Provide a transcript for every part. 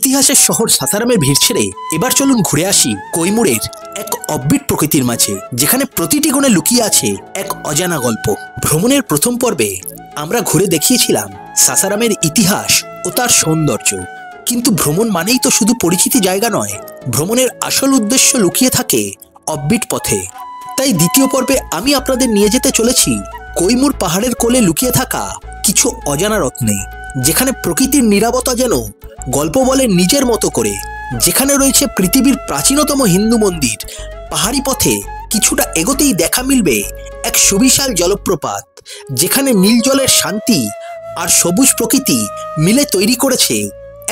ইতিহাসের শহর সাসারামের ভিড় ছেড়ে এবার চলুন ঘুরে আসি কৈমুরের এক অব্বিট প্রকৃতির মাঝে, যেখানে প্রতিটি কোণে লুকিয়ে আছে এক অজানা গল্প। ভ্রমণের প্রথম পর্বে আমরা ঘুরে দেখিয়েছিলাম সাসারামের ইতিহাস ও তার সৌন্দর্য, কিন্তু ভ্রমণ মানেই তো শুধু পরিচিতি জায়গা নয়, ভ্রমণের আসল উদ্দেশ্য লুকিয়ে থাকে অব্বিট পথে। তাই দ্বিতীয় পর্বে আমি আপনাদের নিয়ে যেতে চলেছি কৈমুর পাহাড়ের কোলে লুকিয়ে থাকা কিছু অজানা রত্নে, যেখানে প্রকৃতির নীরবতা যেন গল্প বলে নিজের মতো করে, যেখানে রয়েছে পৃথিবীর প্রাচীনতম হিন্দু মন্দির। পাহাড়ি পথে কিছুটা এগোতেই দেখা মিলবে এক সুবিশাল জলপ্রপাত, যেখানে নীল জলের শান্তি আর সবুজ প্রকৃতি মিলে তৈরি করেছে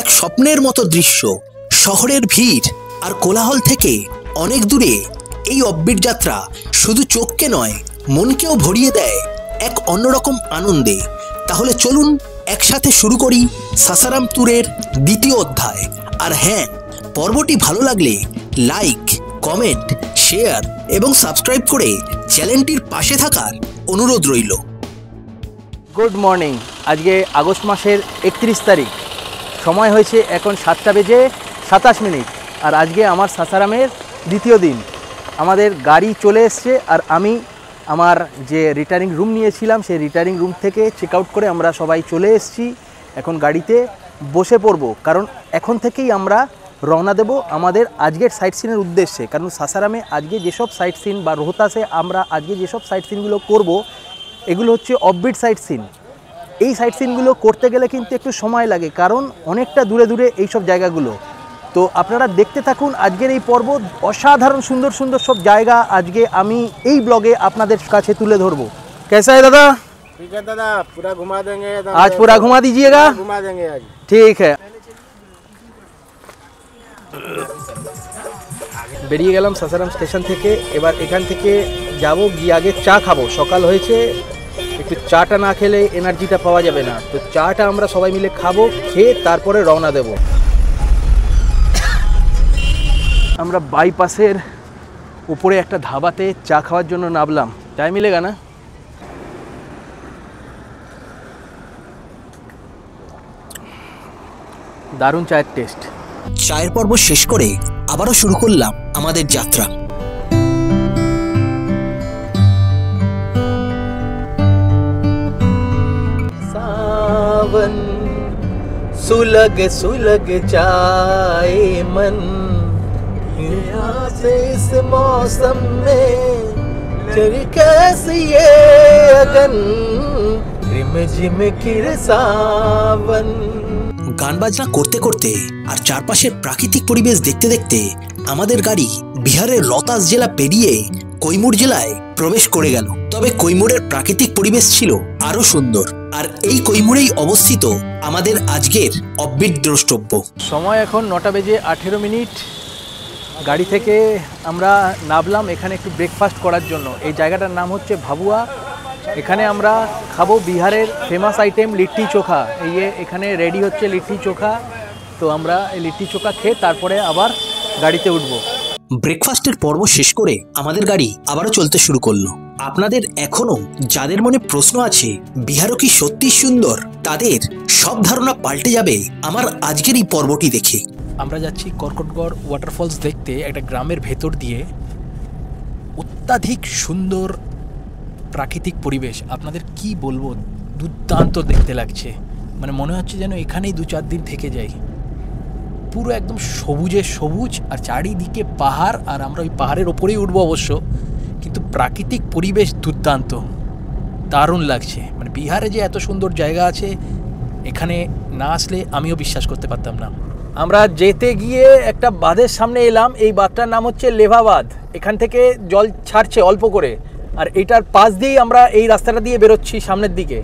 এক স্বপ্নের মতো দৃশ্য। শহরের ভিড় আর কোলাহল থেকে অনেক দূরে এই অব্বিট যাত্রা শুধু চোখকে নয়, মনকেও ভরিয়ে দেয় এক অন্যরকম আনন্দে। তাহলে চলুন একসাথে শুরু করি সাসারাম ট্যুরের দ্বিতীয় অধ্যায়। আর হ্যাঁ, পর্বটি ভালো লাগলে লাইক, কমেন্ট, শেয়ার এবং সাবস্ক্রাইব করে চ্যানেলটির পাশে থাকার অনুরোধ রইল। Good morning. আজকে আগস্ট মাসের 31 তারিখ, সময় হয়েছে এখন 7:27। আর আজকে আমার সাসারামের দ্বিতীয় দিন। আমাদের গাড়ি চলে এসছে আর আমি আমার যে রিটার্নিং রুম নিয়েছিলাম সেই রিটার্নিং রুম থেকে চেক আউট করে আমরা সবাই চলে এসেছি। এখন গাড়িতে বসে পড়ব, কারণ এখন থেকেই আমরা রওনা দেব আমাদের আজকের সাইট সিনের উদ্দেশ্যে। কারণ সাসারামে আজকে যেসব সাইট সিন বা রোহতাসে আমরা আজকে যেসব সাইট সিনগুলো করব, এগুলো হচ্ছে অফবিট সাইট সিন। এই সাইট সিনগুলো করতে গেলে কিন্তু একটু সময় লাগে, কারণ অনেকটা দূরে দূরে এইসব জায়গাগুলো। তো আপনারা দেখতে থাকুন আজকের এই পর্ব। অসাধারণ সুন্দর সুন্দর সব জায়গা আজকে আমি এই ব্লগে আপনাদের কাছে তুলে ধরবো। कैसा है दादा? ठीक है दादा, पूरा घुमा देंगे। आज पूरा घुमा दीजिएगा? घुमा देंगे आज। ठीक है। বেরিয়ে গেলাম সাসারাম স্টেশন থেকে। এবার এখান থেকে যাব, গিয়ে আগে চা খাবো। সকাল হয়েছে, একটু চাটা না খেলে এনার্জিটা পাওয়া যাবে না। তো চাটা আমরা সবাই মিলে খাবো, খেয়ে তারপরে রওনা দেব। আমরা বাইপাসের উপরে একটা ধাবাতে চা খাওয়ার জন্য নামলাম। চায় মিলেগা না? দারুণ চায়ের টেস্ট। চায়ের পর্ব শেষ করে আবারও শুরু করলাম আমাদের যাত্রা। सावन सुलग सुलग जाए मन, इस मौसम में कैसे ये अगन, रिम झिम गिर सावन। গান বাজনা করতে করতে আর চারপাশের প্রাকৃতিক পরিবেশ দেখতে দেখতে আমাদের গাড়ি বিহারের রতাস জেলা পেরিয়ে কৈমুর জেলায় প্রবেশ করে গেল। তবে কৈমুরের প্রাকৃতিক পরিবেশ ছিল আরো সুন্দর, আর এই কৈমুরেই অবস্থিত আমাদের আজকের অব্বিট দ্রষ্টব্য। সময় এখন 9:18। গাড়ি থেকে আমরা নামলাম এখানে একটু ব্রেকফাস্ট করার জন্য। এই জায়গাটার নাম হচ্ছে ভাবুয়া। এখানে আমরা খাবো বিহারের ফেমাস আইটেম লিট্টি চোখা। এখানে রেডি হচ্ছে লিট্টি চোখা। তো আমরা এই লিট্টি চোখা খেয়ে তারপরে আবার গাড়িতে উঠব। ব্রেকফাস্টের পর্ব শেষ করে আমাদের গাড়ি আবারও চলতে শুরু করলো। আপনাদের এখনো যাদের মনে প্রশ্ন আছে বিহারও কি সত্যি সুন্দর, তাদের সব ধারণা পাল্টে যাবে আমার আজকের এই পর্বটি দেখে। আমরা যাচ্ছি কর্কটগড় ওয়াটারফলস দেখতে, একটা গ্রামের ভেতর দিয়ে। অত্যাধিক সুন্দর প্রাকৃতিক পরিবেশ, আপনাদের কি বলবো, দুর্দান্ত দেখতে লাগছে। মানে মনে হচ্ছে যেন এখানেই 2-4 দিন থেকে যাই। পুরো একদম সবুজে সবুজ, আর চারিদিকে পাহাড়, আর আমরা ওই পাহাড়ের ওপরেই উঠবো অবশ্য, কিন্তু প্রাকৃতিক পরিবেশ দুর্দান্ত, দারুণ লাগছে। মানে বিহারে যে এত সুন্দর জায়গা আছে, এখানে না আসলে আমিও বিশ্বাস করতে পারতাম না। আমরা যেতে গিয়ে একটা বাঁধের সামনে এলাম। এই বাঁধটার নাম হচ্ছে লেভা বাঁধ। এখান থেকে জল ছাড়ছে অল্প করে, আর এটার পাশ দিয়েই আমরা এই রাস্তাটা দিয়ে বেরোচ্ছি সামনের দিকে।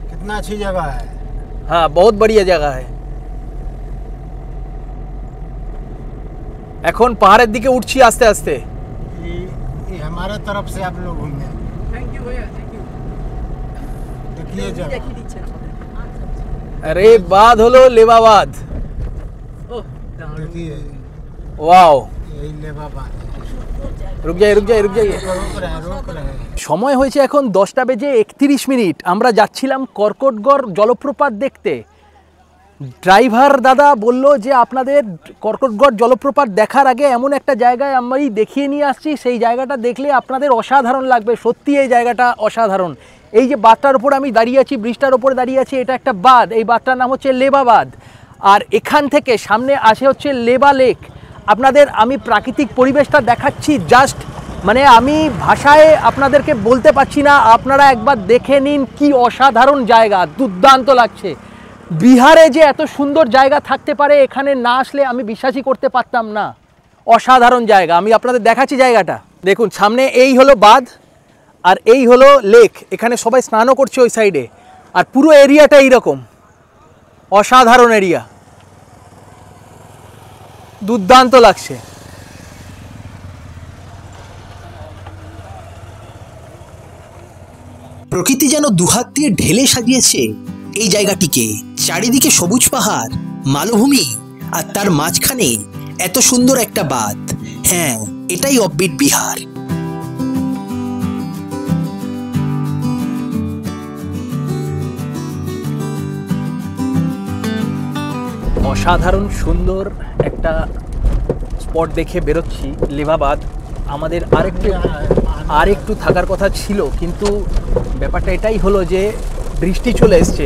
कितना अच्छी जगह है। हाँ, बहुत बढ़िया जगह है। এখন পাহাড়ের দিকে উঠছি আস্তে আস্তে। ये हमारे तरफ से आप लोग घूमने। थैंक यू भैया, थैंक यू। देखिए जगह। अरे बाध হলো লেভা বাঁধ। देखिए वाओ, यही लेवा बात है। रुक जाइए रुक जाइए रुक जाइए। रोक रहे हैं। সময় হয়েছে এখন 10:31। আমরা যাচ্ছিলাম কর্কটগড় জলপ্রপাত দেখতে। ড্রাইভার দাদা বলল যে আপনাদের কর্কটগড় জলপ্রপাত দেখার আগে এমন একটা জায়গায় আমি দেখিয়ে নিয়ে আসছি, সেই জায়গাটা দেখলে আপনাদের অসাধারণ লাগবে। সত্যি এই জায়গাটা অসাধারণ। এই যে বাঁধটার ওপর আমি দাঁড়িয়ে আছি, ব্রিজটার ওপরে দাঁড়িয়ে আছি, এটা একটা বাঁধ। এই বাঁধটার নাম হচ্ছে লেবা বাঁধ। আর এখান থেকে সামনে আসে হচ্ছে লেবা লেক। আপনাদের আমি প্রাকৃতিক পরিবেশটা দেখাচ্ছি, জাস্ট মানে আমি ভাষায় আপনাদেরকে বলতে পারছি না। আপনারা একবার দেখে নিন, কি অসাধারণ জায়গা, দুর্দান্ত লাগছে। বিহারে যে এত সুন্দর জায়গা থাকতে পারে, এখানে না আসলে আমি বিশ্বাসই করতে পারতাম না। অসাধারণ জায়গা। আমি আপনাদের দেখাচ্ছি জায়গাটা। দেখুন সামনে এই হলো বাঁধ আর এই হলো লেক। এখানে সবাই স্নানও করছে ওই সাইডে। আর পুরো এরিয়াটা এইরকম অসাধারণ এরিয়া, দুর্দান্ত লাগছে। প্রকৃতি যেন দুহাত দিয়ে ঢেলে সাজিয়েছে এই জায়গাটিকে। চারিদিকে সবুজ পাহাড়, মালভূমি, আর তার মাঝখানে এত সুন্দর একটা বাঁধ। হ্যাঁ, এটাই অফবিট বিহার। অসাধারণ সুন্দর একটা স্পট দেখে বেরোচ্ছি, লেভাবাদ। আমাদের আরেকটু থাকার কথা ছিল, কিন্তু ব্যাপারটা এটাই হলো যে বৃষ্টি চলে এসছে।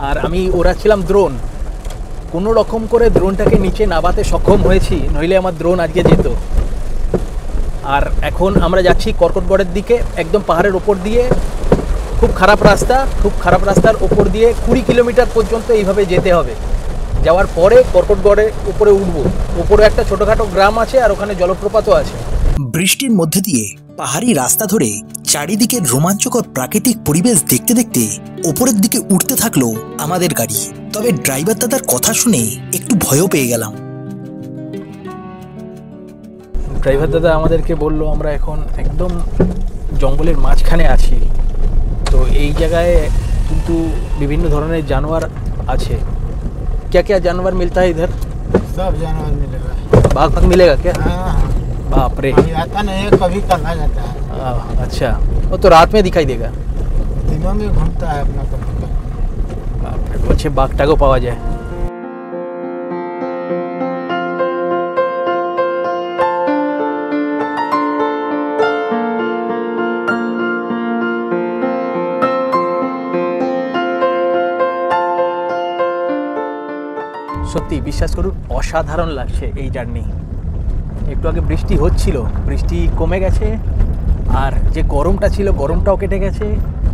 আর আমি ওড়াচ্ছিলাম দ্রোন, কোনো রকম করে দ্রোনটাকে নিচে নামাতে সক্ষম হয়েছি, নইলে আমার দ্রোন আজকে যেত। আর এখন আমরা যাচ্ছি কর্কটগড়ের দিকে, একদম পাহাড়ের ওপর দিয়ে। খুব খারাপ রাস্তার ওপর দিয়ে 20 কিলোমিটার পর্যন্ত এইভাবে যেতে হবে। যাওয়ার পরে কর্কটগড়ের উপরে উঠবো। উপরে একটা ছোটোখাটো গ্রাম আছে আর ওখানে জলপ্রপাতও আছে। বৃষ্টির মধ্যে দিয়ে পাহাড়ি রাস্তা ধরে চারিদিকের রোমাঞ্চকর প্রাকৃতিক পরিবেশ দেখতে দেখতে ওপরের দিকে উঠতে থাকলো আমাদের গাড়ি। তবে ড্রাইভার দাদার কথা শুনে একটু ভয়ও পেয়ে গেলাম। ড্রাইভার দাদা আমাদেরকে বললো আমরা এখন একদম জঙ্গলের মাঝখানে আছি। তো এই জায়গায় কিন্তু বিভিন্ন ধরনের জানোয়ার আছে। क्या क्या जानवर मिलता है इधर? सब जानवर मिलेगा। बाघ मिलेगा क्या? हाँ, बाप रे। कभी आता नहीं है, कभी कल आ जाता है। अच्छा, वो तो रात में दिखाई देगा। दिनों में घूमता है अपना कभी। बाप रे, अच्छे बाघटाको पावा जाए। সত্যি বিশ্বাস করুন, অসাধারণ লাগছে এই জার্নি। একটু আগে বৃষ্টি হচ্ছিল, বৃষ্টি কমে গেছে। আর যে গরমটা ছিল, গরমটাও কেটে গেছে।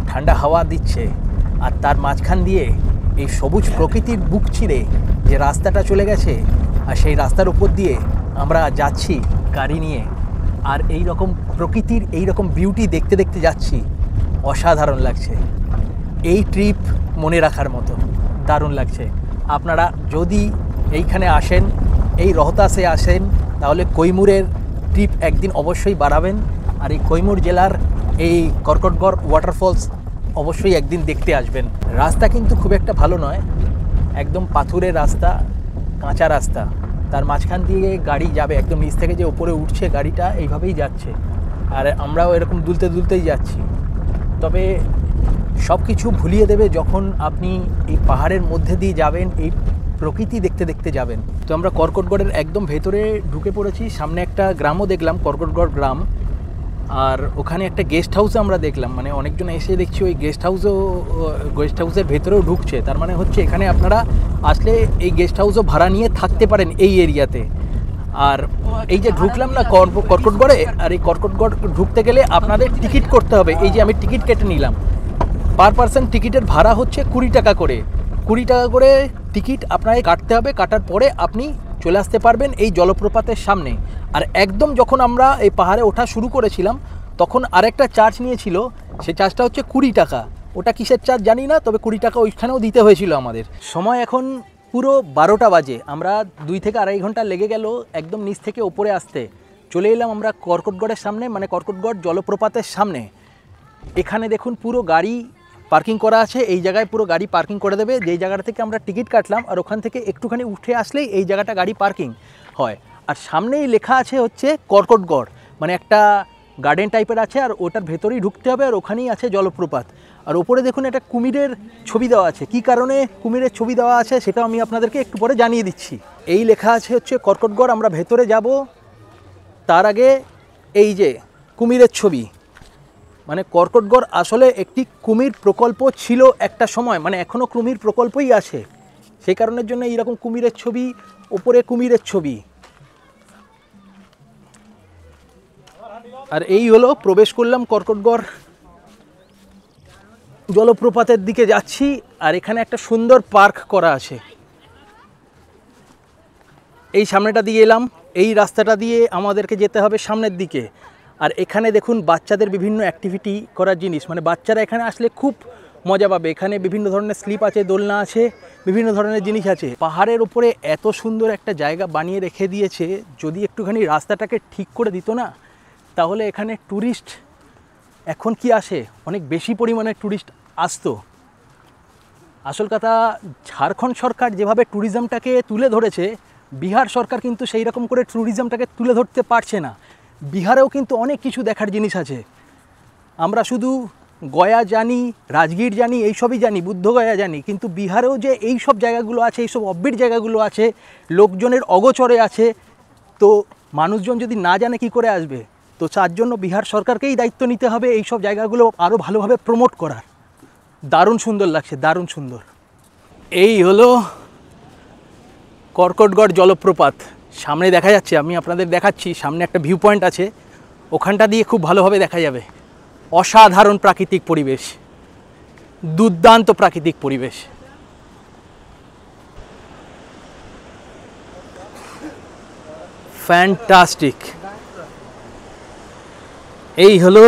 ঠান্ডা হাওয়া দিচ্ছে। আর তার মাঝখান দিয়ে এই সবুজ প্রকৃতির বুক ছিঁড়ে যে রাস্তাটা চলে গেছে, আর সেই রাস্তার উপর দিয়ে আমরা যাচ্ছি গাড়ি নিয়ে। আর এই রকম প্রকৃতির এই রকম বিউটি দেখতে দেখতে যাচ্ছি। অসাধারণ লাগছে। এই ট্রিপ মনে রাখার মতো, দারুণ লাগছে। আপনারা যদি এইখানে আসেন, এই রহতাসে আসেন, তাহলে কৈমুরের ট্রিপ একদিন অবশ্যই বাড়াবেন। আর এই কৈমুর জেলার এই কর্কটগড় ওয়াটারফলস অবশ্যই একদিন দেখতে আসবেন। রাস্তা কিন্তু খুব একটা ভালো নয়, একদম পাথুরের রাস্তা, কাঁচা রাস্তা। তার মাঝখান দিয়ে গাড়ি যাবে, একদম নিচ থেকে যে উপরে উঠছে গাড়িটা, এইভাবেই যাচ্ছে। আর আমরাও এরকম দুলতে দুলতেই যাচ্ছি। তবে সব কিছু ভুলিয়ে দেবে যখন আপনি এই পাহাড়ের মধ্যে দিয়ে যাবেন, এই প্রকৃতি দেখতে দেখতে যাবেন। তো আমরা কর্কটগড়ের একদম ভেতরে ঢুকে পড়েছি। সামনে একটা গ্রামও দেখলাম, কর্কটগড় গ্রাম। আর ওখানে একটা গেস্ট হাউসও আমরা দেখলাম। মানে অনেকজন এসে দেখছি ওই গেস্ট হাউসের ভেতরেও ঢুকছে। তার মানে হচ্ছে এখানে আপনারা আসলে এই গেস্ট হাউসও ভাড়া নিয়ে থাকতে পারেন এই এরিয়াতে। আর এই যে ঢুকলাম না কর্কটগড়ে, আর এই কর্কটগড় ঢুকতে গেলে আপনাদের টিকিট করতে হবে। এই যে আমি টিকিট কেটে নিলাম, পার পারসন টিকিটের ভাড়া হচ্ছে 20 টাকা করে। 20 টাকা করে টিকিট আপনাকে কাটতে হবে। কাটার পরে আপনি চলে আসতে পারবেন এই জলপ্রপাতের সামনে। আর একদম যখন আমরা এই পাহাড়ে ওঠা শুরু করেছিলাম, তখন আরেকটা চার্জ নিয়েছিল। সেই চার্জটা হচ্ছে 20 টাকা। ওটা কিসের চার্জ জানি না, তবে 20 টাকা ওইখানেও দিতে হয়েছিল আমাদের। সময় এখন পুরো 12টা বাজে। আমরা 2 থেকে আড়াই ঘন্টা লেগে গেল একদম নিচ থেকে ওপরে আসতে। চলে এলাম আমরা কর্কটগড়ের সামনে, মানে কর্কটগড় জলপ্রপাতের সামনে। এখানে দেখুন পুরো গাড়ি পার্কিং করা আছে। এই জায়গায় পুরো গাড়ি পার্কিং করে দেবে, যেই জায়গাটা থেকে আমরা টিকিট কাটলাম। আর ওখান থেকে একটুখানি উঠে আসলেই এই জায়গাটা গাড়ি পার্কিং হয়। আর সামনেই লেখা আছে হচ্ছে কর্কটগড়, মানে একটা গার্ডেন টাইপের আছে। আর ওটার ভেতরেই ঢুকতে হবে, আর ওখানেই আছে জলপ্রপাত। আর ওপরে দেখুন একটা কুমিরের ছবি দেওয়া আছে। কি কারণে কুমিরের ছবি দেওয়া আছে সেটাও আমি আপনাদেরকে একটু পরে জানিয়ে দিচ্ছি। এই লেখা আছে হচ্ছে কর্কটগড়। আমরা ভেতরে যাব, তার আগে এই যে কুমিরের ছবি, মানে কর্কটগড় আসলে একটি কুমির প্রকল্প ছিল একটা সময়, মানে এখনও কুমির প্রকল্পই আছে, সেই কারণের জন্য এইরকম কুমিরের ছবি, ওপরে কুমিরের ছবি। আর এই হলো প্রবেশ করলাম কর্কটগড় জলপ্রপাতের দিকে যাচ্ছি। আর এখানে একটা সুন্দর পার্ক করা আছে। এই সামনেটা দিয়ে এলাম, এই রাস্তাটা দিয়ে আমাদেরকে যেতে হবে সামনের দিকে। আর এখানে দেখুন বাচ্চাদের বিভিন্ন অ্যাক্টিভিটি করার জিনিস, মানে বাচ্চারা এখানে আসলে খুব মজা পাবে। এখানে বিভিন্ন ধরনের স্লিপ আছে, দোলনা আছে, বিভিন্ন ধরনের জিনিস আছে। পাহাড়ের উপরে এত সুন্দর একটা জায়গা বানিয়ে রেখে দিয়েছে, যদি একটুখানি রাস্তাটাকে ঠিক করে দিত না, তাহলে এখানে ট্যুরিস্ট এখন কি আসে, অনেক বেশি পরিমাণে ট্যুরিস্ট আসতো। আসল কথা, ঝাড়খণ্ড সরকার যেভাবে ট্যুরিজমটাকে তুলে ধরেছে, বিহার সরকার কিন্তু সেই রকম করে ট্যুরিজমটাকে তুলে ধরতে পারছে না। বিহারেও কিন্তু অনেক কিছু দেখার জিনিস আছে। আমরা শুধু গয়া জানি, রাজগীর জানি, এইসবই জানি, বুদ্ধগয়া জানি, কিন্তু বিহারেও যে এই সব জায়গাগুলো আছে, এইসব অব্বিট জায়গাগুলো আছে, লোকজনের অগোচরে আছে, তো মানুষজন যদি না জানে কি করে আসবে? তো তার জন্য বিহার সরকারকেই দায়িত্ব নিতে হবে এই সব জায়গাগুলো আরও ভালোভাবে প্রমোট করার। দারুণ সুন্দর লাগছে, দারুণ সুন্দর। এই হলো কর্কটগড় জলপ্রপাত, সামনে দেখা যাচ্ছে, আমি আপনাদের দেখাচ্ছি। সামনে একটা ভিউ পয়েন্ট আছে, ওখানটা দিয়ে খুব ভালোভাবে দেখা যাবে। অসাধারণ প্রাকৃতিক পরিবেশ, দুর্দান্ত প্রাকৃতিক পরিবেশ। ফ্যান্টাস্টিক। এই হলো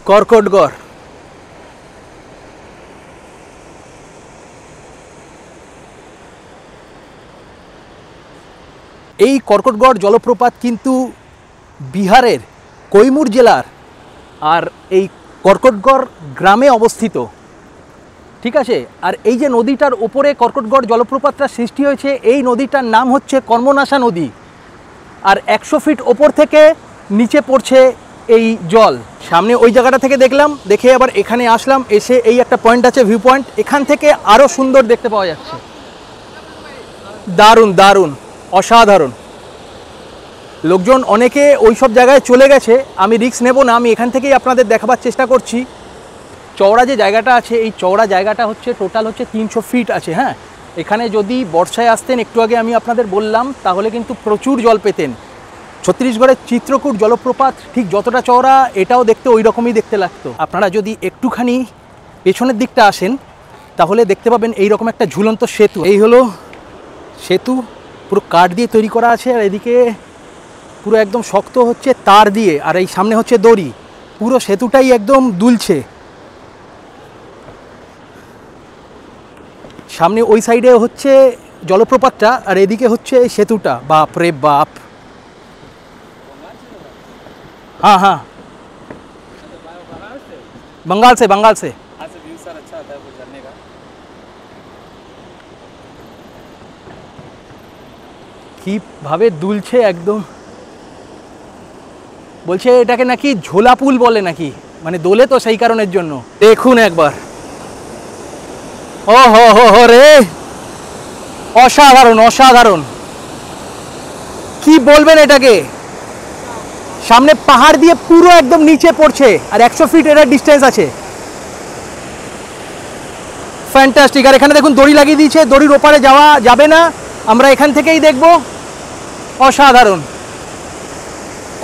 কর্কটগড়। এই কর্কটগড় জলপ্রপাত কিন্তু বিহারের কৈমুর জেলার আর এই কর্কটগড় গ্রামে অবস্থিত, ঠিক আছে। আর এই যে নদীটার ওপরে কর্কটগড় জলপ্রপাতটা সৃষ্টি হয়েছে, এই নদীটার নাম হচ্ছে কর্মনাশা নদী। আর 100 ফিট ওপর থেকে নিচে পড়ছে এই জল। সামনে ওই জায়গাটা থেকে দেখলাম, দেখে আবার এখানে আসলাম, এসে এই একটা পয়েন্ট আছে, ভিউ পয়েন্ট, এখান থেকে আরও সুন্দর দেখতে পাওয়া যাচ্ছে। দারুণ দারুণ, অসাধারণ। লোকজন অনেকে ওই সব জায়গায় চলে গেছে, আমি রিস্ক নেব না, আমি এখান থেকেই আপনাদের দেখাবার চেষ্টা করছি। চওড়া যে জায়গাটা আছে, এই চওড়া জায়গাটা হচ্ছে টোটাল হচ্ছে 300 ফিট আছে। হ্যাঁ, এখানে যদি বর্ষায় আসতেন, একটু আগে আমি আপনাদের বললাম, তাহলে কিন্তু প্রচুর জল পেতেন। ছত্তিশগড়ের চিত্রকূট জলপ্রপাত ঠিক যতটা চওড়া, এটাও দেখতে ওই রকমই দেখতে লাগতো। আপনারা যদি একটুখানি পেছনের দিকটা আসেন, তাহলে দেখতে পাবেন এইরকম একটা ঝুলন্ত সেতু। এই হলো সেতু, পুরো কাঠ দিয়ে তৈরি করা আছে, আর এদিকে পুরো একদম শক্ত হচ্ছে তার দিয়ে, আর এই সামনে হচ্ছে দড়ি। পুরো সেতুটাই একদম দুলছে। সামনে ওই সাইডে হচ্ছে জলপ্রপাতটা, আর এদিকে হচ্ছে এই সেতুটা। বাপ রে বাপ। हाँ हाँ, बंगाल से व्यू सर अच्छा आता है वो झरने का। কিভাবে দুলছে একদম, বলছে এটাকে নাকি ঝোলা পুল বলে নাকি, মানে দোলে তো সেই কারণের জন্য। দেখুন একবার, ও হো রে, অসাধারণ অসাধারণ। কি বলবেন এটাকে, সামনে পাহাড় দিয়ে পুরো একদম নিচে পড়ছে, আর 100 ফিট এর ডিস্টেন্স আছে। ফ্যান্টাস্টিক। আর এখানে দেখুন দড়ি লাগিয়ে দিয়েছে, দড়ির ওপারে যাওয়া যাবে না, আমরা এখান থেকেই দেখব। অসাধারণ,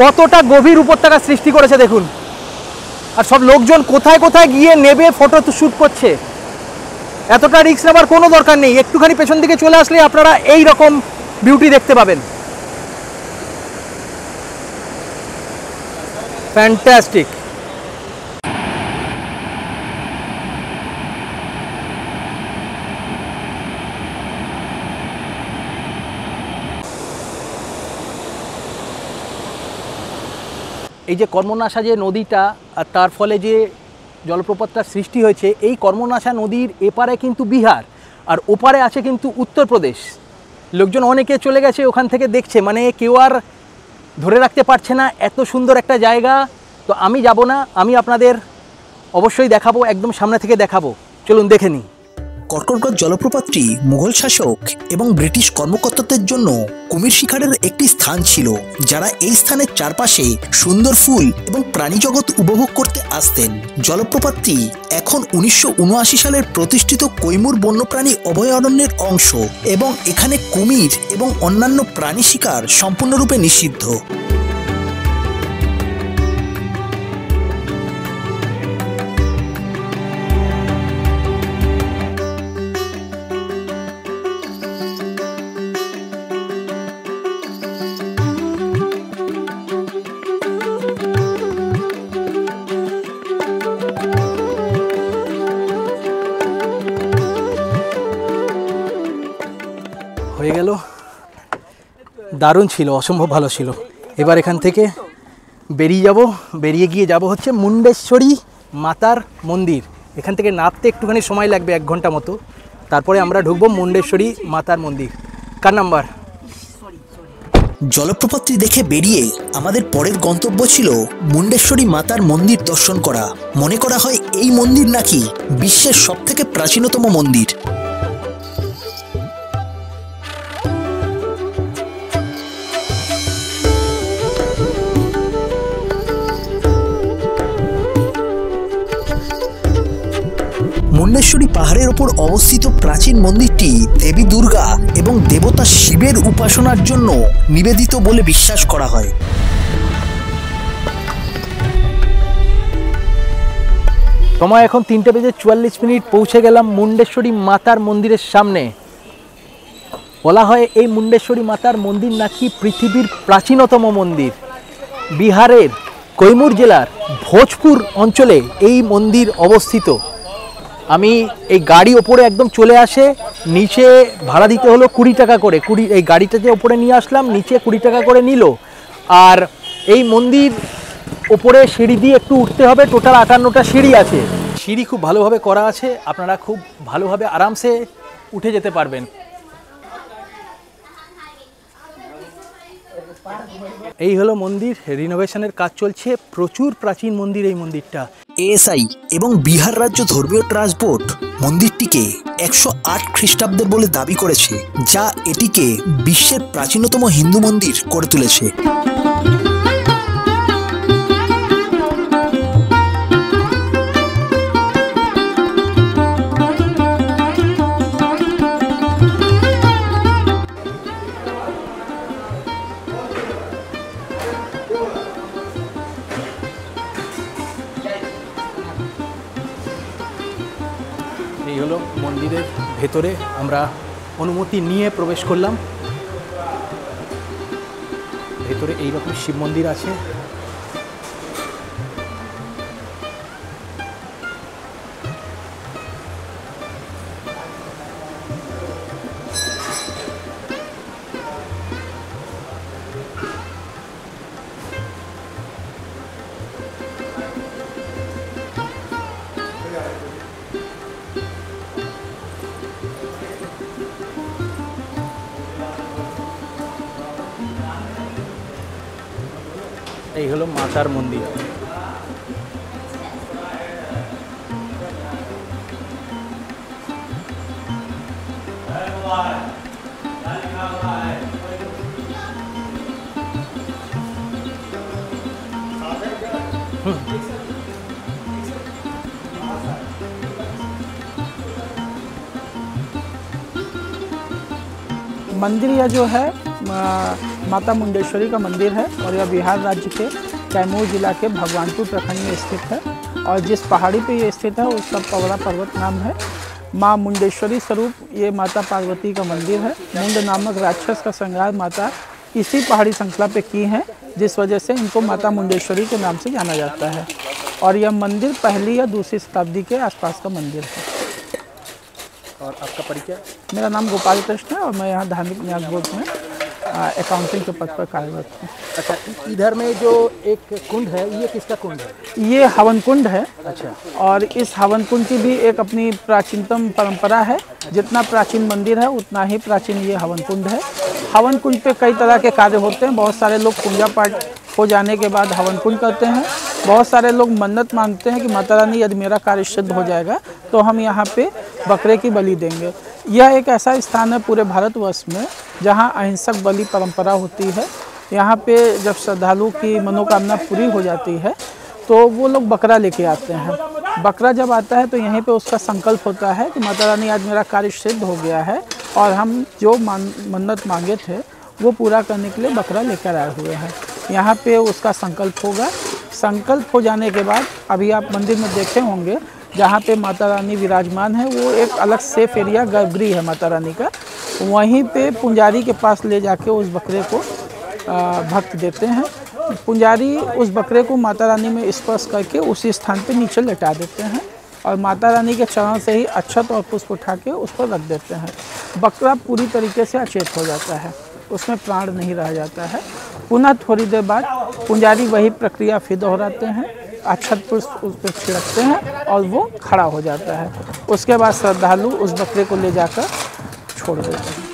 কতটা গভীর উপত্যকা সৃষ্টি করেছে দেখুন। আর সব লোকজন কোথায় কোথায় গিয়ে নেবে ফটো শ্যুট করছে। এতটা রিস্ক নেবার কোনো দরকার নেই, একটুখানি পেছন দিকে চলে আসলে আপনারা এই রকম বিউটি দেখতে পাবেন। ফ্যান্টাস্টিক। এই যে কর্মনাশা যে নদীটা, আর তার ফলে যে জলপ্রপাতটা সৃষ্টি হয়েছে, এই কর্মনাশা নদীর এপারে কিন্তু বিহার, আর ওপারে আছে কিন্তু উত্তরপ্রদেশ। লোকজন অনেকে চলে গেছে ওখান থেকে দেখছে, মানে কেউ আর ধরে রাখতে পারছে না এত সুন্দর একটা জায়গা। তো আমি যাব না, আমি আপনাদের অবশ্যই দেখাবো, একদম সামনে থেকে দেখাবো, চলুন দেখে নিই। কর্কটগড় জলপ্রপাতটি মুঘল শাসক এবং ব্রিটিশ কর্মকর্তাদের জন্য কুমির শিকারের একটি স্থান ছিল, যারা এই স্থানের চারপাশে সুন্দর ফুল এবং প্রাণী জগৎ উপভোগ করতে আসতেন। জলপ্রপাতটি এখন 1979 সালের প্রতিষ্ঠিত কৈমুর বন্যপ্রাণী অভয়ারণ্যের অংশ এবং এখানে কুমির এবং অন্যান্য প্রাণী শিকার সম্পূর্ণরূপে নিষিদ্ধ। হয়ে গেল, দারুণ ছিল, অসম্ভব ভালো ছিল। এবার এখান থেকে বেরিয়ে গিয়ে যাব হচ্ছে মুন্ডেশ্বরী মাতার মন্দির। এখান থেকে নামতে একটুখানি সময় লাগবে, 1 ঘন্টা মতো, তারপরে আমরা ঢুকবো মুন্ডেশ্বরী মাতার মন্দির। কার নাম্বার? জলপ্রপাতটি দেখে বেরিয়ে আমাদের পরের গন্তব্য ছিল মুন্ডেশ্বরী মাতার মন্দির দর্শন করা। মনে করা হয় এই মন্দির নাকি বিশ্বের সবথেকে প্রাচীনতম মন্দির। মুন্ডেশ্বরী পাহাড়ের ওপর অবস্থিত প্রাচীন মন্দিরটি দেবী দুর্গা এবং দেবতা শিবের উপাসনার জন্য নিবেদিত বলে বিশ্বাস করা হয়। সময় এখন 3:44, পৌঁছে গেলাম মুন্ডেশ্বরী মাতার মন্দিরের সামনে। বলা হয় এই মুন্ডেশ্বরী মাতার মন্দির নাকি পৃথিবীর প্রাচীনতম মন্দির। বিহারের কৈমুর জেলার ভোজপুর অঞ্চলে এই মন্দির অবস্থিত। আমি এই গাড়ি ওপরে একদম চলে আসে, নিচে ভাড়া দিতে হলো 20 টাকা করে। এই গাড়িটা যে ওপরে নিয়ে আসলাম, নিচে 20 টাকা করে নিল। আর এই মন্দির ওপরে সিঁড়ি দিয়ে একটু উঠতে হবে, টোটাল 58টা সিঁড়ি আছে। সিঁড়ি খুব ভালোভাবে করা আছে, আপনারা খুব ভালোভাবে আরামসে উঠে যেতে পারবেন। এই হলো মন্দির, রিনোভেশনের কাজ চলছে, প্রচুর প্রাচীন মন্দির এই মন্দিরটা। এএসআই এবং বিহার রাজ্য ধর্মীয় ট্রাস্ট বোর্ড মন্দিরটিকে 108 খ্রিস্টাব্দের বলে দাবি করেছে, যা এটিকে বিশ্বের প্রাচীনতম হিন্দু মন্দির করে তুলেছে। এই হলো মন্দিরের ভেতরে, আমরা অনুমতি নিয়ে প্রবেশ করলাম। ভেতরে এইরকম শিব মন্দির আছে। এই হলো মাতার মন্দির। मंदिर यह जो है माता मुंडेश्वरी का मंदिर है और यह बिहार राज्य के कैमूर जिला के भगवानपुर प्रखंड में स्थित है। और जिस पहाड़ी पे ये स्थित है उसका पवरा पर्वत नाम है। माँ मुंडेश्वरी स्वरूप ये माता पार्वती का मंदिर है। मुंड नामक राक्षस का संहार माता इसी पहाड़ी श्रृंखला पे की है, जिस वजह से इनको माता मुंडेश्वरी के नाम से जाना जाता है। और यह मंदिर 1ली या 2री शताब्दी के आसपास का मंदिर है। और आपका परिचय? मेरा नाम गोपाल कृष्ण है और मैं यहाँ धार्मिक न्यास बोर्ड में अकाउंटिंग के पद पर कार्यरत हूँ। अच्छा, इधर में जो एक कुंड है, ये किसका कुंड है? ये हवन कुंड है। अच्छा। और इस हवन कुंड की भी एक अपनी प्राचीनतम परंपरा है। जितना प्राचीन मंदिर है उतना ही प्राचीन ये हवन कुंड है। हवन कुंड पे कई तरह के कार्य होते हैं। बहुत सारे लोग पूजा पाठ हो जाने के बाद हवन कुंड करते हैं। बहुत सारे लोग मन्नत मांगते हैं कि माता रानी यदि मेरा कार्य सिद्ध हो जाएगा तो हम यहाँ पे बकरे की बलि देंगे। यह एक ऐसा स्थान है पूरे भारतवर्ष में जहाँ अहिंसक बलि परंपरा होती है। यहाँ पे जब श्रद्धालु की मनोकामना पूरी हो जाती है तो वो लोग बकरा लेके आते हैं। बकरा जब आता है तो यहीं पे उसका संकल्प होता है कि माता रानी आज मेरा कार्य सिद्ध हो गया है और हम जो मन्नत मांगे थे वो पूरा करने के लिए बकरा लेकर आए हुए हैं। यहाँ पे उसका संकल्प होगा। संकल्प हो जाने के बाद अभी आप मंदिर में देखे होंगे जहाँ पे माता रानी विराजमान है, वो एक अलग सेफ एरिया गर्भगृह है माता रानी का। वहीं पे पुजारी के पास ले जाके उस बकरे को भक्त देते हैं। पुजारी उस बकरे को माता रानी में स्पर्श करके उसी स्थान पे नीचे लेटा देते हैं और माता रानी के चरण से ही अक्षत और पुष्प उठा के उस पर रख देते हैं। बकरा पूरी तरीके से अचेत हो जाता है, उसमें प्राण नहीं रह जाता है। पुनः थोड़ी देर बाद पुजारी वही प्रक्रिया फिर दोहराते हैं, अक्षत पुष्प उस पर छिड़कते हैं और वो खड़ा हो जाता है। उसके बाद श्रद्धालु उस बकरे को ले जाकर छोड़ देते हैं।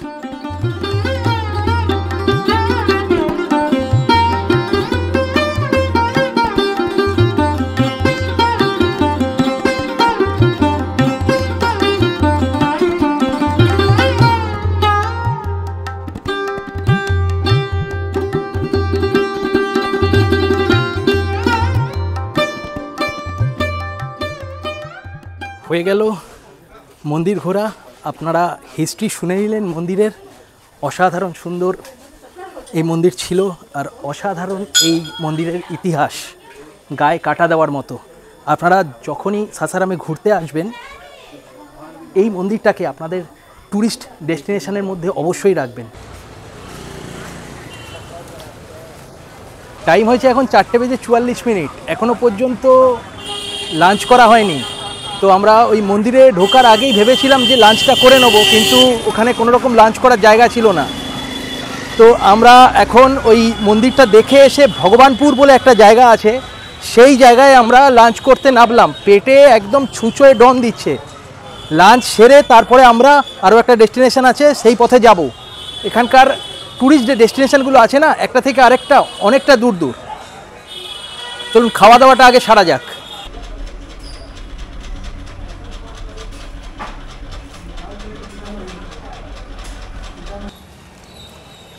হয়ে গেল মন্দির ঘোরা। আপনারা হিস্ট্রি শুনে নিলেন মন্দিরের। অসাধারণ সুন্দর এই মন্দির ছিল আর অসাধারণ এই মন্দিরের ইতিহাস গায়ে কাটা দেওয়ার মতো। আপনারা যখনই সাসারামে ঘুরতে আসবেন এই মন্দিরটাকে আপনাদের ট্যুরিস্ট ডেস্টিনেশনের মধ্যে অবশ্যই রাখবেন। টাইম হয়েছে এখন 4:44, এখনও পর্যন্ত লাঞ্চ করা হয়নি। তো আমরা ওই মন্দিরে ঢোকার আগেই ভেবেছিলাম যে লাঞ্চটা করে নেব, কিন্তু ওখানে কোনো রকম লাঞ্চ করার জায়গা ছিল না। তো আমরা এখন ওই মন্দিরটা দেখে এসে ভগবানপুর বলে একটা জায়গা আছে, সেই জায়গায় আমরা লাঞ্চ করতে নামলাম। পেটে একদম ছুঁচোয় ডন দিচ্ছে। লাঞ্চ সেরে তারপরে আমরা আরও একটা ডেস্টিনেশন আছে সেই পথে যাব। এখানকার ট্যুরিস্ট যে ডেস্টিনেশনগুলো আছে না, একটা থেকে আরেকটা অনেকটা দূর দূর। চলুন খাওয়া দাওয়াটা আগে সারা যাক।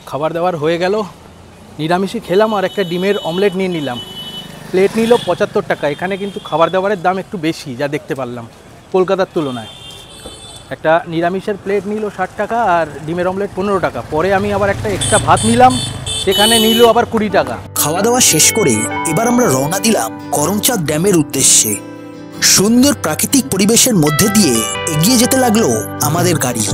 খাবার দাবার হয়ে গেল, নিরামিষই খেলাম আর একটা ডিমের অমলেট নিয়ে নিলাম। প্লেট নিল 75 টাকা। এখানে কিন্তু খাবার দাবারের দাম একটু বেশি যা দেখতে পারলাম কলকাতার তুলনায়। একটা নিরামিষের প্লেট নিল 60 টাকা আর ডিমের অমলেট 15 টাকা। পরে আমি আবার একটা এক্সট্রা ভাত নিলাম, সেখানে নিল আবার 20 টাকা। খাওয়া দাওয়া শেষ করে এবার আমরা রওনা দিলাম করমচাঁদ ড্যামের উদ্দেশ্যে। সুন্দর প্রাকৃতিক পরিবেশের মধ্যে দিয়ে এগিয়ে যেতে লাগলো আমাদের গাড়ি।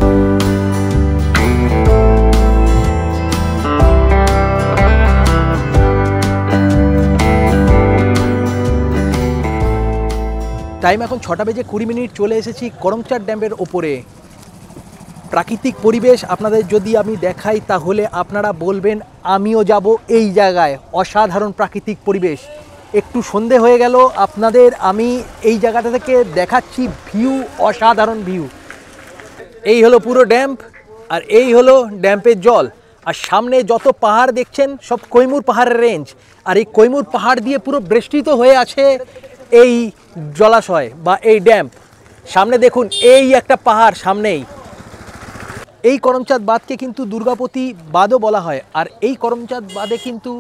টাইম এখন 6:20 চলে এসেছি করমচাঁদ ড্যামের ওপরে। প্রাকৃতিক পরিবেশ আপনাদের যদি আমি দেখাই তাহলে আপনারা বলবেন আমিও যাব এই জায়গায়। অসাধারণ প্রাকৃতিক পরিবেশ। একটু সন্ধে হয়ে গেল, আপনাদের আমি এই জায়গাটা থেকে দেখাচ্ছি ভিউ, অসাধারণ ভিউ। এই হলো পুরো ড্যাম্প আর এই হলো ড্যাম্পের জল। আর সামনে যত পাহাড় দেখছেন সব কৈমুর পাহাড়ের রেঞ্জ। আর এই কৈমুর পাহাড় দিয়ে পুরো বেষ্টিত হয়ে আছে এই জলাশয় বা এই ড্যাম্প। সামনে দেখুন এই একটা পাহাড় সামনেই। এই করমচাঁদ বাঁধকে কিন্তু দুর্গাপতি বাঁধও বলা হয়। আর এই করমচাঁদ বাঁধে কিন্তু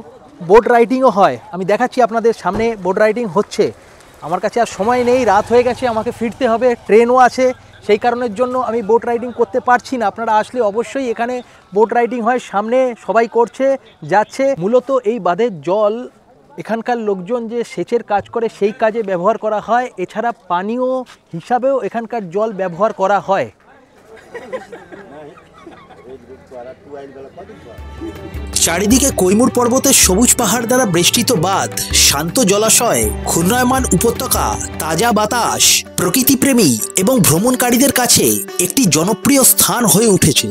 বোট রাইডিংও হয়। আমি দেখাচ্ছি আপনাদের, সামনে বোট রাইডিং হচ্ছে। আমার কাছে আর সময় নেই, রাত হয়ে গেছে, আমাকে ফিরতে হবে, ট্রেনও আছে। সেই কারণের জন্য আমি বোট রাইডিং করতে পারছি না। আপনারা আসলে অবশ্যই এখানে বোট রাইডিং হয়, সামনে সবাই করছে যাচ্ছে। মূলত এই বাঁধের জল এখানকার লোকজন যে সেচের কাজ করে সেই কাজে ব্যবহার করা হয়। এছাড়া পানীয় হিসাবেও এখানকার জল ব্যবহার করা হয়। চারিদিকে কৈমুর পর্বতের সবুজ পাহাড় দ্বারা বেষ্টিত বাঁধ, শান্ত জলাশয়, ঘূর্ণায়মান উপত্যকা, তাজা বাতাস প্রকৃতিপ্রেমী এবং ভ্রমণকারীদের কাছে একটি জনপ্রিয় স্থান হয়ে উঠেছে।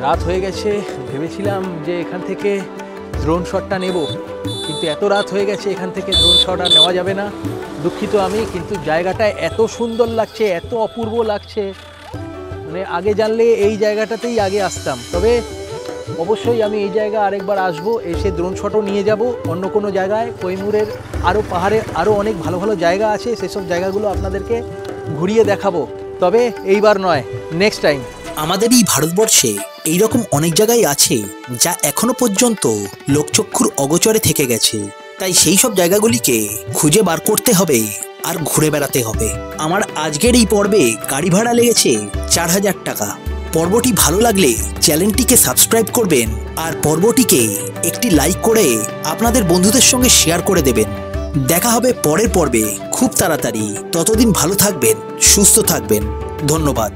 রাত হয়ে গেছে, ভেবেছিলাম যে এখান থেকে ড্রোন শটটা নেব, কিন্তু এত রাত হয়ে গেছে, এখান থেকে ড্রোন শট আর নেওয়া যাবে না। দুঃখিত আমি, কিন্তু জায়গাটা এত সুন্দর লাগছে, এত অপূর্ব লাগছে, মানে আগে জানলে এই জায়গাটাতেই আগে আসতাম। তবে অবশ্যই আমি এই জায়গা আরেকবার আসব, এসে ড্রোন শটও নিয়ে যাব অন্য কোনো জায়গায়। কৈমুরের আরও পাহাড়ে আরও অনেক ভালো ভালো জায়গা আছে, সেসব জায়গাগুলো আপনাদেরকে ঘুরিয়ে দেখাবো, তবে এইবার নয়, নেক্সট টাইম। আমাদের এই ভারতবর্ষে এইরকম অনেক জায়গায় আছে যা এখনো পর্যন্ত লোকচক্ষুর অগোচরে থেকে গেছে, তাই সেই সব জায়গাগুলিকে খুঁজে বার করতে হবে আর ঘুরে বেড়াতে হবে। আমার আজকের এই পর্বে গাড়ি ভাড়া লেগেছে 4000 টাকা। পর্বটি ভালো লাগলে চ্যানেলটিকে সাবস্ক্রাইব করবেন আর পর্বটিকে একটি লাইক করে আপনাদের বন্ধুদের সঙ্গে শেয়ার করে দেবেন। দেখা হবে পরের পর্বে খুব তাড়াতাড়ি। ততদিন ভালো থাকবেন, সুস্থ থাকবেন। ধন্যবাদ।